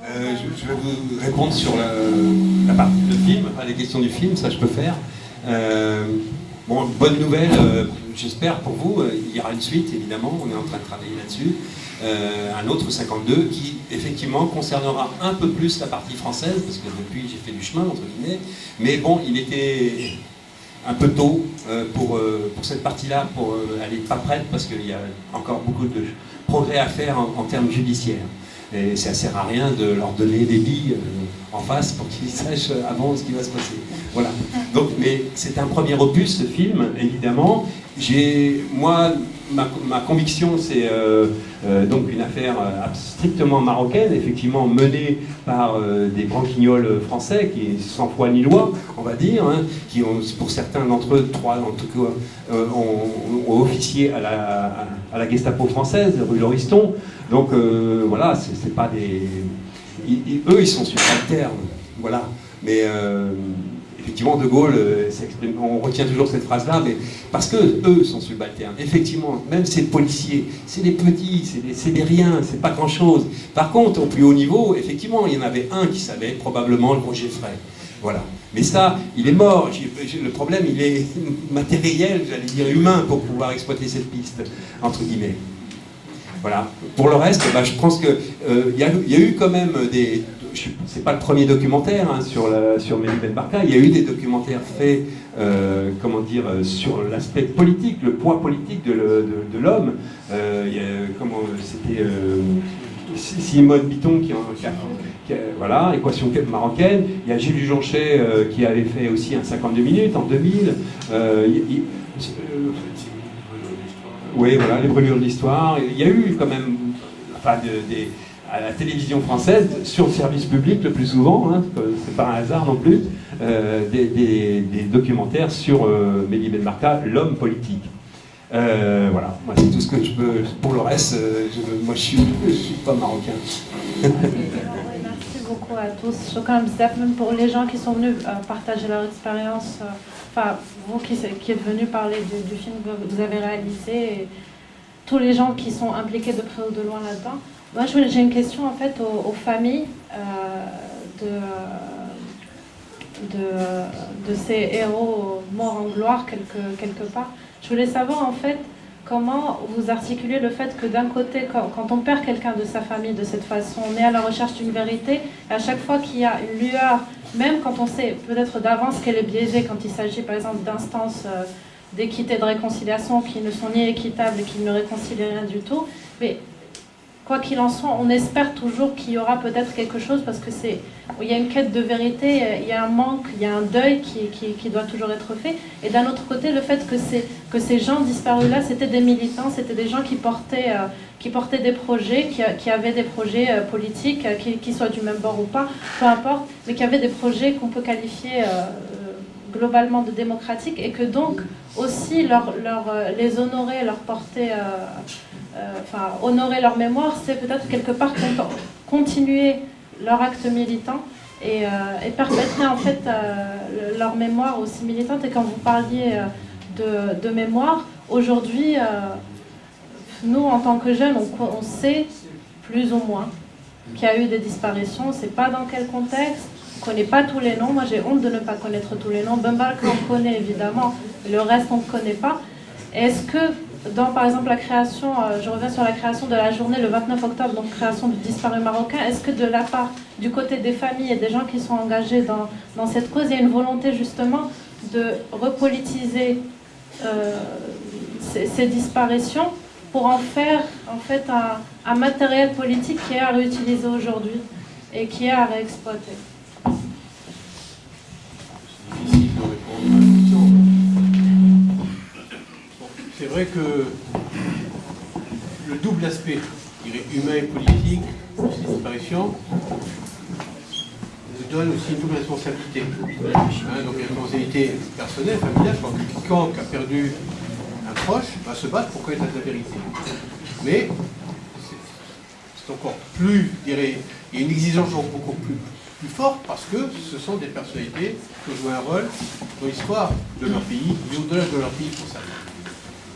Je vais vous répondre sur la partie du film, enfin, les questions du film, ça je peux faire. Bon, bonne nouvelle, j'espère pour vous, il y aura une suite évidemment, on est en train de travailler là-dessus. Un autre 52 qui effectivement concernera un peu plus la partie française, parce que depuis j'ai fait du chemin entre guillemets, mais bon, il était un peu tôt pour cette partie-là, elle n'est pas prête parce qu'il y a encore beaucoup de progrès à faire en termes judiciaires. Et ça ne sert à rien de leur donner des billes en face pour qu'ils sachent avant ce qui va se passer. Voilà. Donc, mais c'est un premier opus, ce film, évidemment. Moi, ma conviction, c'est donc une affaire strictement marocaine, effectivement menée par des branquignoles français, qui sans foi ni loi, on va dire, hein, qui ont, pour certains d'entre eux, trois en tout cas, ont officié à la Gestapo française, rue Lauriston. Donc voilà, c'est pas des... eux, ils sont subalternes, voilà. Mais effectivement, De Gaulle s'exprime, on retient toujours cette phrase-là, mais parce que eux sont subalternes. Effectivement, même ces policiers, c'est des petits, c'est des riens, c'est pas grand-chose. Par contre, au plus haut niveau, effectivement, il y en avait un qui savait, probablement le Roger Frey. Voilà. Mais ça, il est mort. Le problème, il est matériel, j'allais dire humain, pour pouvoir exploiter cette piste, entre guillemets. Voilà. Pour le reste, je pense qu'il y a eu quand même des... C'est pas le premier documentaire hein, sur Mehdi Ben Barka. Il y a eu des documentaires faits, comment dire, sur l'aspect politique, le poids politique de l'homme. C'était Simone Bitton voilà, Équation marocaine. Il y a Gilles Jonchet qui avait fait aussi un 52 minutes en 2000. Oui, voilà, les brûlures de l'histoire. Il y a eu quand même, enfin, à la télévision française, sur le service public le plus souvent, hein, c'est pas un hasard non plus, des documentaires sur Mehdi Ben Barka, l'homme politique. Voilà, moi c'est tout ce que je peux. Pour le reste, moi je suis pas marocain. Merci beaucoup à tous. Même pour les gens qui sont venus partager leur expérience. Enfin, vous qui êtes venus parler du film que vous avez réalisé, et tous les gens qui sont impliqués de près ou de loin là-dedans. Moi, j'ai une question en fait aux familles de ces héros morts en gloire quelque part. Je voulais savoir en fait comment vous articulez le fait que d'un côté, quand on perd quelqu'un de sa famille de cette façon, on est à la recherche d'une vérité, et à chaque fois qu'il y a une lueur, même quand on sait peut-être d'avance qu'elle est biaisée, quand il s'agit par exemple d'instances d'équité, de réconciliation qui ne sont ni équitables et qui ne réconcilient rien du tout, mais quoi qu'il en soit, on espère toujours qu'il y aura peut-être quelque chose parce que il y a une quête de vérité, il y a un manque, il y a un deuil qui doit toujours être fait. Et d'un autre côté, le fait que ces gens disparus-là, c'était des militants, c'était des gens qui portaient des projets, qui avaient des projets politiques, qui soient du même bord ou pas, peu importe, mais qui avaient des projets qu'on peut qualifier globalement de démocratiques et que donc aussi les honorer, leur porter... enfin, honorer leur mémoire, c'est peut-être quelque part continuer leur acte militant et perpétrer en fait leur mémoire aussi militante. Et quand vous parliez de mémoire, aujourd'hui, nous en tant que jeunes, on sait plus ou moins qu'il y a eu des disparitions, on ne sait pas dans quel contexte, on ne connaît pas tous les noms. Moi j'ai honte de ne pas connaître tous les noms. Ben Barka on connaît évidemment, le reste on ne connaît pas. Est-ce que dans, par exemple, la création, je reviens sur la création de la journée le 29 octobre, donc création du disparu marocain, est-ce que de la part, du côté des familles et des gens qui sont engagés dans cette cause, il y a une volonté justement de repolitiser ces disparitions pour en faire en fait un matériel politique qui est à réutiliser aujourd'hui et qui est à réexploiter? C'est difficile de répondre à la question. C'est vrai que le double aspect, je dirais, humain et politique de ces disparitions nous donne aussi une double responsabilité. Donc une responsabilité personnelle, familiale. Je crois que quiconque a perdu un proche va se battre pour connaître la vérité. Mais c'est encore plus, je dirais, il y a une exigence beaucoup plus forte parce que ce sont des personnalités qui ont joué un rôle dans l'histoire de leur pays et au-delà de leur pays pour ça.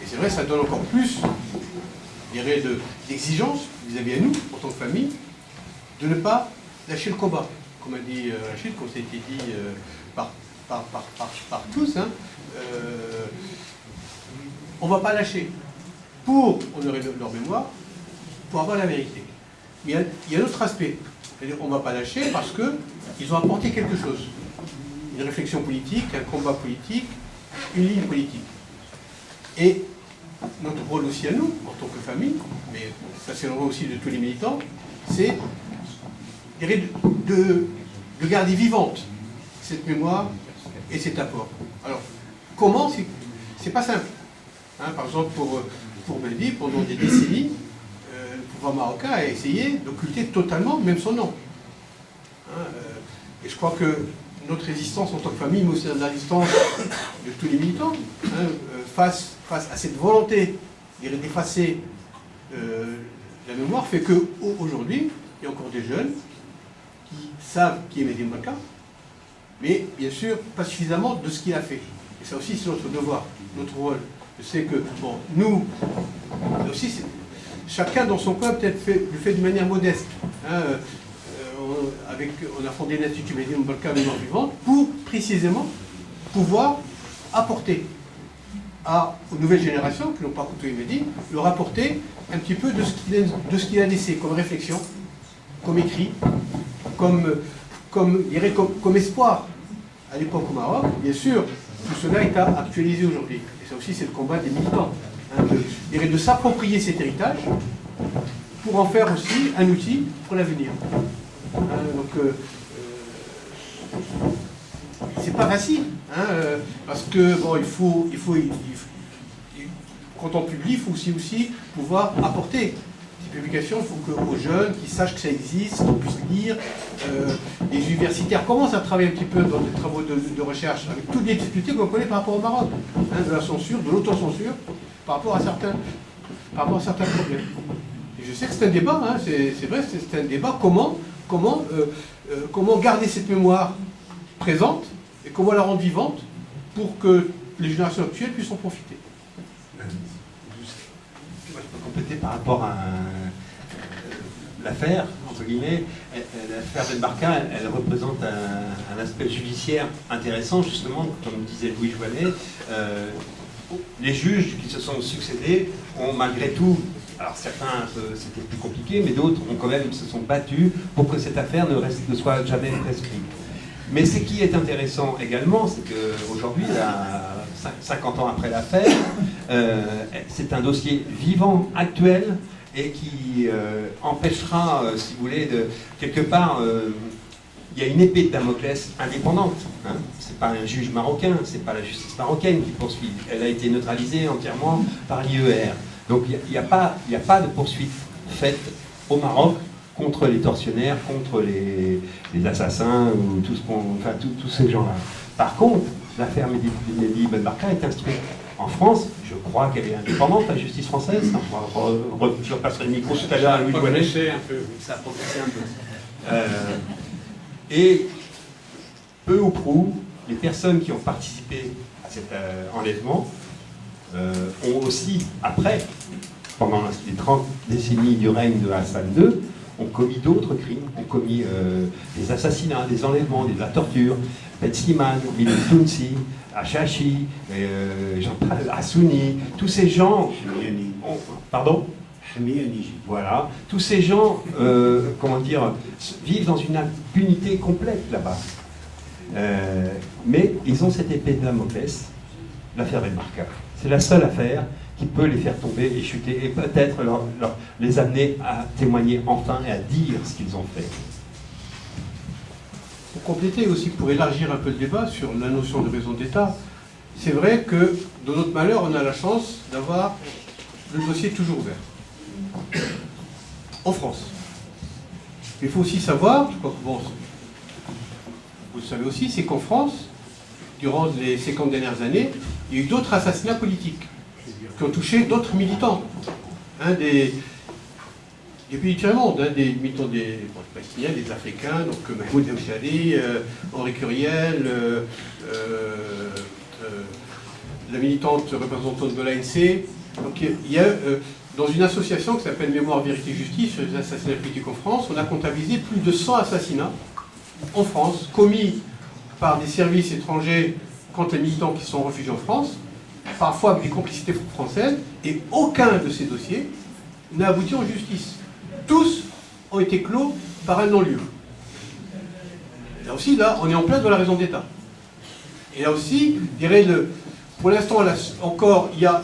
C'est vrai, ça donne encore plus, je dirais, d'exigence vis-à-vis à nous, en tant que famille, de ne pas lâcher le combat, comme a dit Rachid, comme ça a été dit par tous. Hein. On ne va pas lâcher pour honorer leur mémoire, pour avoir la vérité. Mais il y a un autre aspect. C'est-à-dire qu'on ne va pas lâcher parce qu'ils ont apporté quelque chose. Une réflexion politique, un combat politique, une ligne politique. Et notre rôle aussi à nous, en tant que famille, mais ça c'est le rôle aussi de tous les militants, c'est de garder vivante cette mémoire et cet apport. Alors, comment? C'est pas simple. Hein, par exemple, pour Beldi, pendant des décennies, le pouvoir marocain a essayé d'occulter totalement même son nom. Hein, et je crois que notre résistance en tant que famille, mais aussi la résistance de tous les militants, hein, face à cette volonté d'effacer la mémoire, fait qu'aujourd'hui, il y a encore des jeunes qui savent qui est Mehdi Boulmerka, mais bien sûr, pas suffisamment de ce qu'il a fait. Et ça aussi, c'est notre devoir, notre rôle. Je sais que, bon, nous aussi, chacun dans son coin peut-être le fait de manière modeste. Hein, on a fondé l'Institut Mehdi Boulmerka Mémoire Vivante pour précisément pouvoir apporter aux nouvelles générations qui n'ont pas côtoyé Mehdi, leur apporter un petit peu de ce qu'il a laissé comme réflexion, comme écrit, comme espoir à l'époque au Maroc. Bien sûr, tout cela est à actualiser aujourd'hui. Et ça aussi, c'est le combat des militants. Hein, de s'approprier cet héritage pour en faire aussi un outil pour l'avenir. C'est pas facile, hein, parce que bon, quand on publie, il faut aussi pouvoir apporter ces publications. Il faut qu'aux jeunes qui sachent que ça existe, qu'ils puissent lire. Les universitaires commencent à travailler un petit peu dans des travaux de recherche avec toutes les difficultés qu'on connaît par rapport au Maroc, hein, de la censure, de l'autocensure, par rapport à certains problèmes. Et je sais que c'est un débat, hein, c'est vrai, c'est un débat. Comment garder cette mémoire présente et comment la rendre vivante pour que les générations actuelles puissent en profiter. Je peux compléter par rapport à l'affaire, entre guillemets. L'affaire Benbarka, elle représente un aspect judiciaire intéressant, justement, comme disait Louis Joinet. Les juges qui se sont succédés ont malgré tout, alors certains c'était plus compliqué, mais d'autres ont quand même se sont battus pour que cette affaire ne soit jamais prescrite. Mais ce qui est intéressant également, c'est qu'aujourd'hui, 50 ans après l'affaire, c'est un dossier vivant, actuel, et qui empêchera, si vous voulez, quelque part, il y a une épée de Damoclès indépendante. Hein. C'est pas un juge marocain, c'est pas la justice marocaine qui poursuit. Elle a été neutralisée entièrement par l'IER. Donc il n'y a pas de poursuite faite au Maroc contre les tortionnaires, contre les assassins, ou tous ces gens-là. Par contre, l'affaire Mehdi Benbarka est instruite en France. Je crois qu'elle est indépendante, la justice française. Je repasserai le micro tout à l'heure à Louis Joinet. Ça a progressé un peu. Et peu ou prou, les personnes qui ont participé à cet enlèvement ont aussi, après, pendant les 30 décennies du règne de Hassan II, ont commis d'autres crimes, ont commis des assassinats, des enlèvements, la torture. Ben Slimane, Bilal Tounsi, Achachi, Assouni, tous ces gens... Pardon ? Voilà, tous ces gens, vivent dans une impunité complète là-bas. Mais ils ont cette épée de Damoclès, l'affaire Benbarka. C'est la seule affaire qui peut les faire tomber et chuter, et peut-être les amener à témoigner enfin et à dire ce qu'ils ont fait. Pour compléter aussi, pour élargir un peu le débat sur la notion de raison d'État, c'est vrai que, dans notre malheur, on a la chance d'avoir le dossier toujours ouvert. En France. Il faut aussi savoir, je crois que bon, vous le savez aussi, c'est qu'en France, durant les 50 dernières années, il y a eu d'autres assassinats politiques qui ont touché d'autres militants. Des pays du tiers-monde, des militants des Palestiniens, des Africains, donc Mahmoud Mchadi, Henri Curiel, la militante représentante de l'ANC. Donc il y a dans une association qui s'appelle Mémoire, Vérité, Justice sur les assassinats politiques en France, on a comptabilisé plus de 100 assassinats en France, commis par des services étrangers contre les militants qui sont réfugiés en France, parfois avec des complicités françaises, et aucun de ces dossiers n'a abouti en justice. Tous ont été clos par un non-lieu. Là aussi, là, on est en plein dans la raison d'État. Et là aussi, je dirais, pour l'instant, encore, il y a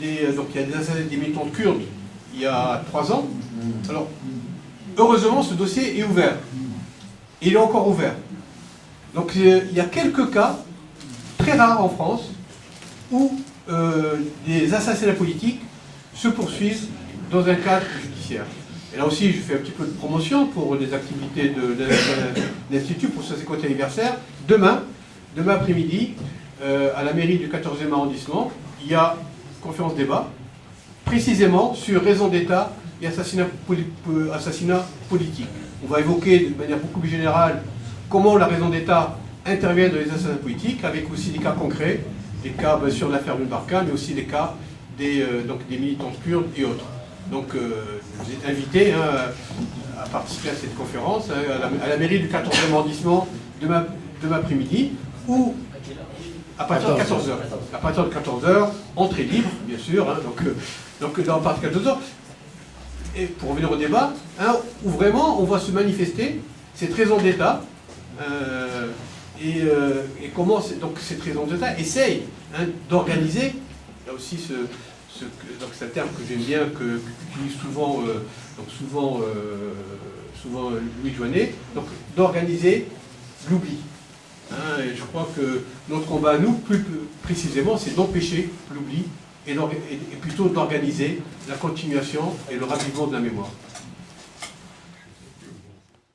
des militants kurdes il y a 3 ans. Alors, heureusement, ce dossier est ouvert. Et il est encore ouvert. Donc, il y a quelques cas, très rares en France, où des assassinats politiques se poursuivent dans un cadre judiciaire. Et là aussi, je fais un petit peu de promotion pour les activités de l'Institut pour son 50e anniversaire. Demain après-midi, à la mairie du 14e arrondissement, il y a une conférence débat, précisément sur raison d'État et assassinat politique. On va évoquer de manière beaucoup plus générale comment la raison d'État intervient dans les assassinats politiques, avec aussi des cas concrets, des cas bien sûr de l'affaire de Barkhane, mais aussi des cas des militants kurdes et autres. Donc, vous êtes invités à participer à cette conférence à la mairie du 14e arrondissement demain après-midi, ou à partir de 14h. À partir de 14h, entrée libre, bien sûr, donc à partir de 14h. Et pour revenir au débat, où vraiment on va se manifester cette raison d'État, et comment donc cette raison d'État essaye d'organiser, là aussi c'est un terme que j'aime bien, qu'utilise souvent Louis Joinet, donc d'organiser l'oubli. Et je crois que notre combat, nous, plus précisément, c'est d'empêcher l'oubli et plutôt d'organiser la continuation et le ravivement de la mémoire.